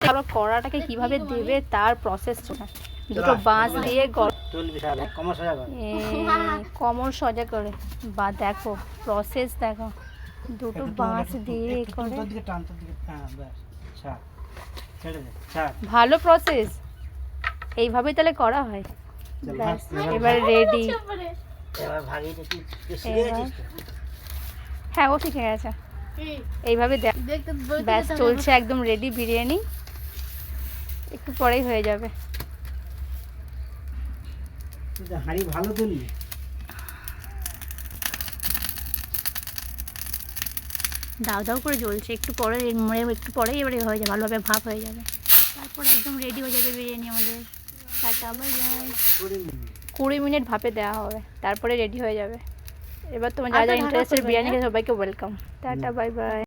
তারপর কড়াটাকে কিভাবে দেবে তার প্রসেস দুটো বাঁশ দিয়ে কোমর সোজা করে বা দেখো প্রসেস দেখো দুটো বাঁশ দিয়ে করে ভালো প্রসেস এইভাবেই তাহলে করা হয়। এবার রেডি। হ্যাঁ ও শিখে গেছে এইভাবে ব্যাস চলছে একদম রেডি বিরিয়ানি, একটু পরেই হয়ে যাবে। হাঁড়ি ভালো তুলি দাও দাও করে জ্বলছে, একটু পরে একটু পরেই এবারে হয়ে যাবে, ভালোভাবে ভাপ হয়ে যাবে, তারপর একদম রেডি হয়ে যাবে বিরিয়ানি আমাদের। Tata bye bye. 20 মিনিট ভাপে দেওয়া হবে, তারপরে রেডি হয়ে যাবে। এবার তোমার যা যা ইন্টারেস্টেড বিরিয়ানি সবাইকে ওয়েলকাম। Tata bye bye.